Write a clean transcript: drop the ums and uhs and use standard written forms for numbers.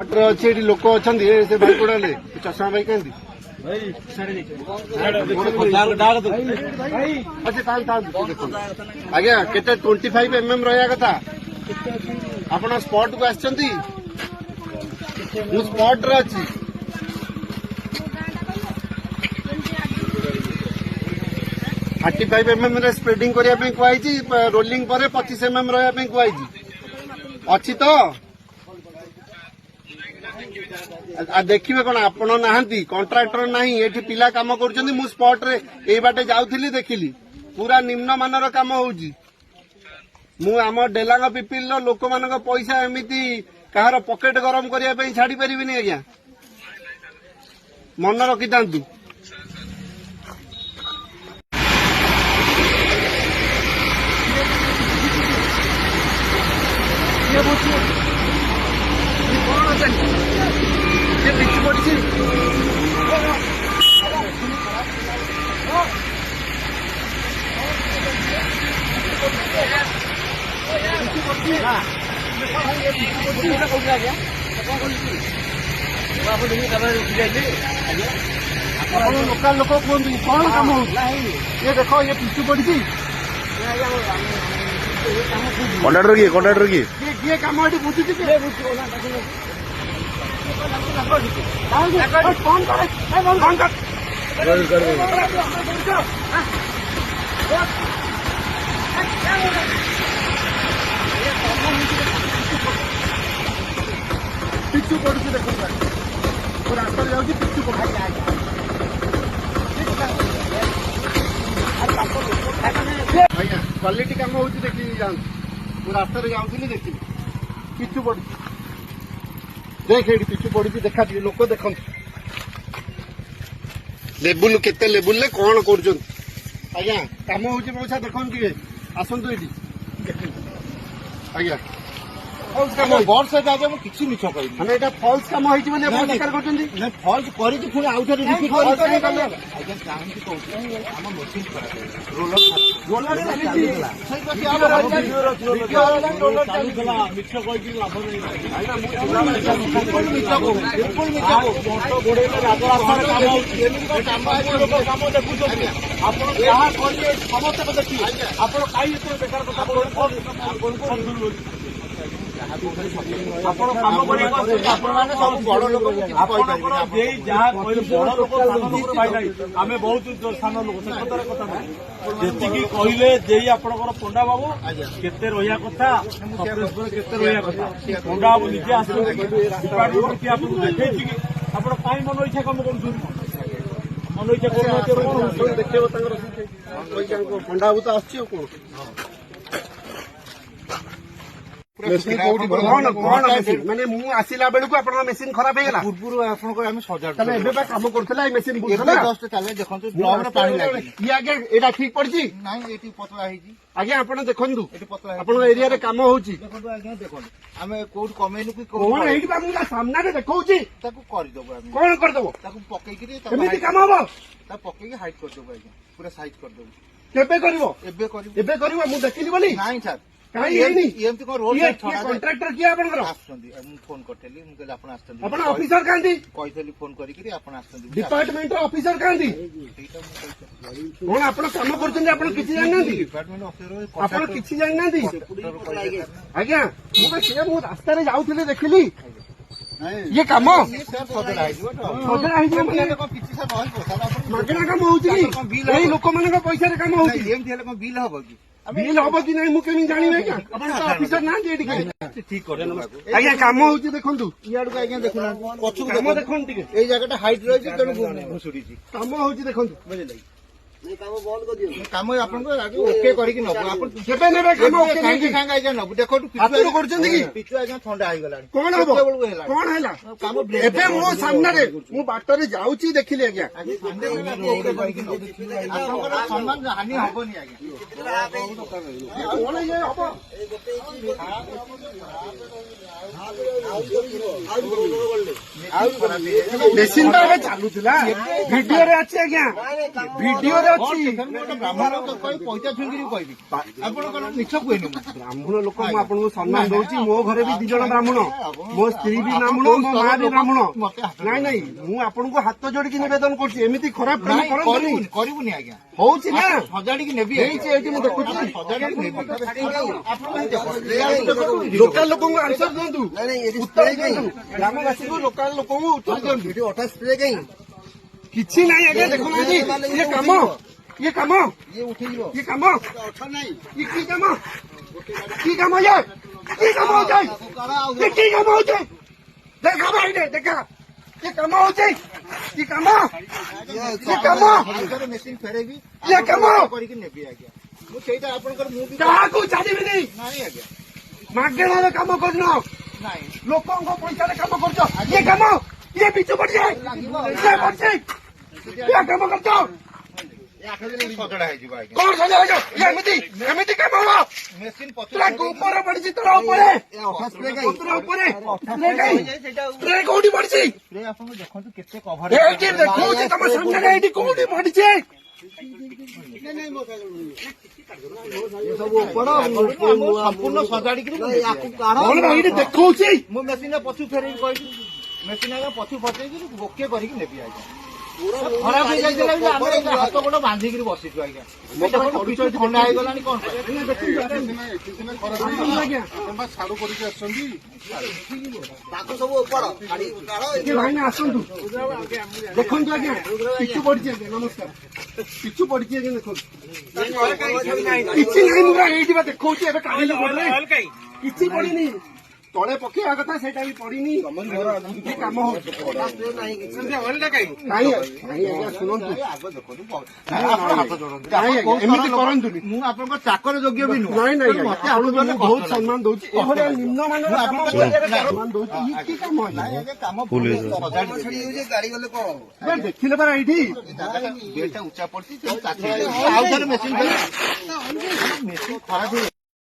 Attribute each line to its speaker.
Speaker 1: अच्छे लोक अच्छा से भाई कोड़ा चषमा भाई क्या आज्ञा के 25 mm रहा कथा आप स्पॉट को आसपट रे अच्छी 35 mm रे स्प्रेडिंग करने कहुई रोलिंग पर 25 mm रहा कहुई अच्छी तो देखिए कौन आपण नहांती कंट्राक्टर नहीं ये पिला काम कर स्पॉट रे ए बाटे जाऊली देखिली पूरा निम्न मानर काम होउची मु आम डेलांग पिपिल लोक मान पैसा एमती कहार पकेट गरम करने छाड़ी पारिनी आज्ञा मन रखी था लोकल लोक कहते कौन काम हो ये देख ये पिछू पड़ी कंडक्टर किए काम बुझुची पिछू पड़ू देख रास्ता जाऊँगी पिछू पड़ क्वालिटी काम हो देखी जाऊँ रास्ता जाऊँगी देखी पिछू पड़ देख ये पिछू पड़ी देखा लोक देख लेबुल केते लेबुल कौन कर आज्ञा कम हो पैसा देखते आसतु ये आज्ञा फल्स काम वर्ष आगे मुझे किसी मिछ कह मैंने यहाँ फल्स काम होकर फल्स कर आउ थे समस्त देखिए आप बेकार कथा ଆପଣ କାମ କରିବାକୁ ଆପଣମାନେ ସବୁ ବଡ ଲୋକ ଆପଣଙ୍କର ଯେଇ ଯାହା କହିଲେ ବଡ ଲୋକ ସାନ ଲୋକ ଭାଇ ନାହିଁ ଆମେ ବହୁତ ସାନ ଲୋକ ସେ କଥାରେ କଥା ନାହିଁ ଯେତିକି କହିଲେ ଯେଇ ଆପଣଙ୍କର ପଣ୍ଡା ବାବୁ କେତେ ରହିବା କଥା ସପ୍ରେସରେ କେତେ ରହିବା କଥା ପଣ୍ଡା ବାବୁ ନିଜେ ଆସିଛନ୍ତି ଡିପାର୍ଟମେଣ୍ଟ କି ଆପଣଙ୍କୁ ଦେଖେଇଛି କି ଆପଣ କାହିଁ ମନ ଇଚ୍ଛା କାମ କରୁଛନ୍ତି ମନ ଇଚ୍ଛା କରୁନାହାନ୍ତି ଦେଖେଇବ ତାଙ୍କର ପଣ୍ଡା ବାବୁ ତ ଆସିଛି ଆଉ କଣ मैंने मुझे आसला बेलू आप मेसीन खराब होगा पूर्व आप सजा कम कर मेसीन ये ठीक पड़ी पतला आज्ञा आप देखु आप एरिया कम हो आम कौट कमेनु कि सामने देखा कौन करदेव पकईकि कम हम पकईकि हाइट करदेव आज्ञा पूरा साइज करदेव केबे कर देखिली बोली ना सर कंट्राक्टर किए फोन करी ऑफिसर कहीं फोन कर डिपार्टमेंट ऑफिसर कहीं कौन आप कम कर आज्ञा मुझे रास्ता जाऊली देखिली ये कम मगना कम हो लोक मान पैसा कम हो बिल हम कि बिल हम कि नहीं मुझे जानी ऑफिसर ना ठीक आज्ञा कम हो देखु इाड़ू आज्ञा देखुना पछू देखते ये जगह हाइट रही तेणु घुषुड़ी कम हो देखु बुझे काम ओके करके नबू नबू देखो पिचु आज्ञा ठंडा हो गला कौन हम कौन है मो सामने मु बाटर जाऊँगी देखिली आज्ञा सम्मान हानि हेनी आज्ञा
Speaker 2: ମେସିନ୍ ତ ଏବେ ଚାଲୁଥିଲା ଭିଡିଓରେ ଅଛି ଆଜ୍ଞା ଭିଡିଓରେ ଅଛି
Speaker 3: ବ୍ରାହ୍ମଣ ପଇସା ଛୁଇଁକିରି କହିବି ଆପଣଙ୍କର ମିଛ କୁହେନି
Speaker 2: ବ୍ରାହ୍ମଣ ଲୋକ ମୁଁ ଆପଣଙ୍କୁ ସମ୍ମାନ ଦଉଛି ମୋ ଘରେ ବି 2 ଜଣ ବ୍ରାହ୍ମଣ ମୋ ସ୍ତ୍ରୀ ବି ବ୍ରାହ୍ମଣ ମୋ ମା ବି ବ୍ରାହ୍ମଣ ନାଇଁ ନାଇଁ ମୁଁ ଆପଣଙ୍କୁ ହାତ ଯୋଡିକି ନିବେଦନ କରୁଛି ଏମିତି ଖରାପ କାମ କରନ୍ତୁନି
Speaker 3: କରିବୁନି ଆଜ୍ଞା
Speaker 2: ହଉଛି ନା
Speaker 3: ସଜାଡିକି ନେବି
Speaker 2: ହେଇଛି ଏଇଠି ମୁଁ ଦେଖୁଛି
Speaker 3: ସଜାଡିକି ନେବି
Speaker 2: ଲୋକାଲ ଲୋକଙ୍କୁ ଆନ୍ସର ଦିଅନ୍ତୁ ଉତ୍ତର ଦିଅନ୍ତୁ ଗ୍ରାମବାସୀଙ୍କୁ ଲୋକାଲ ଲୋକଙ୍କୁ ଉତ୍ତର ଦିଅନ୍ତୁ କିଛି ନାହିଁ ଆଜ୍ଞା ଦେଖୁନାହାନ୍ତି ଇଏ କାମ ଇଏ କାମ ଇଏ କାମ ଇଏ କି କାମ କି କାମ ଇଏ କି କାମ ହଉଛି ଇଏ କି କାମ ହଉଛି ଦେଖା ଭାଇରେ ଦେଖା ଇଏ କାମ ହଉଛି କି କାମ ଇଏ କାମ
Speaker 3: ମେସିନ୍ ଫେରେଇବି
Speaker 2: ଇଏ କାମ
Speaker 3: କରିକି ନେବି ଆଜ୍ଞା ମୁଁ ସେଇଟା ଆପଣଙ୍କର ମୁଁ ବି
Speaker 2: କାହାକୁ ଛାଡ଼ିବିନି
Speaker 3: ନାହିଁ ଆଜ୍ଞା
Speaker 2: ମାଗଣାରେ କାମ କରିନ
Speaker 3: ନାହିଁ
Speaker 2: ଲୋକଙ୍କ ପଇସାରେ କାମ କରୁଛ ଇଏ କାମ ଇଏ ବିଚୁ ପଡିଛି ଇଏ ପଡିଛି ଇଏ କାମ କରୁଛ
Speaker 3: ସଜଡା ହେଇଯିବ ଆଜ୍ଞା
Speaker 2: କଣ ସଜା ହେଇଛ ଏମିତି ଏମିତି କାମ ହବ
Speaker 3: ମେସିନ୍
Speaker 2: ପୁରା ଉପରେ ପଡିଛି ତୋର ଉପରେ ପତ୍ର ଉପରେ ସ୍ପ୍ରେ କୋଉଠି ପଡିଛି
Speaker 3: ଆପଣ ଦେଖନ୍ତୁ କେତେ କଭର
Speaker 2: ଏଇଠି ଦେଖଉଛି ତମ ସାମ୍ନାରେ ଏଇଠି କୋଉଠି ପଡିଛି ସବୁ
Speaker 3: ସମ୍ପୂର୍ଣ୍ଣ ସଜାଡିକି
Speaker 2: କଣ ଏଇଠି ଦେଖଉଛି
Speaker 3: ମୁଁ ମେସିନ୍ ପଛୁ ଫେରେଇକି କହିବି ମେସିନ୍ ଆଜ୍ଞା ପଛୁ ଫଟେଇକି ବୋକେ କରିକି ନେବି ଆଜ୍ଞା ଖରାପ ହେଇଯାଇଥିଲା ବି ଆମେ ହାତ ଗୋଡ ବାନ୍ଧିକିରି ବସିଛୁ ଆଜ୍ଞା ଥଣ୍ଡା ହେଇଗଲାଣି କଣ
Speaker 2: ସାଡୁ କରିକି ଆସଛନ୍ତି ଭାଇନା ଆସନ୍ତୁ ଦେଖନ୍ତୁ ଆଜ୍ଞା ପିଛୁ ପଡିଛି ଆଜ୍ଞା ନମସ୍କାର ପିଛୁ ପଡିଛି ଆଜ୍ଞା ଦେଖନ୍ତୁ କିଛି ନାହିଁ ମୁଁ ଏଇଠି ବା ଦେଖଉଛି ଏବେ କାଢିଲେ ପଡିଲେ କିଛି ପଡିନି ତଳେ ପକେଇବା କଥା ସେଇଟା ବି ପଡିନି କି କାମ ହଉଛି ଶୁଣନ୍ତୁ ଏମିତି କରନ୍ତୁନି
Speaker 3: ମୁଁ ଆପଣଙ୍କ ଚାକର ଯୋଗ୍ୟ ବି ନୁହଁ
Speaker 2: ନାଇଁ ନାଇଁ ମତେ ଆପଣଙ୍କୁ ବହୁତ ସମ୍ମାନ ଦଉଛି ଏଭଳିଆ ନିମ୍ନମାନର କାମ ସମ୍ମାନ ଦଉଛି ଇଏ କି କାମ ଦେଖିଲେ ପରା ଏଇଠି
Speaker 3: ବେଲ୍ଟଟା ଉଚ୍ଚା ପଡିଛି ଆଉ ଥରେ ମେସିନ୍ ଖରାପ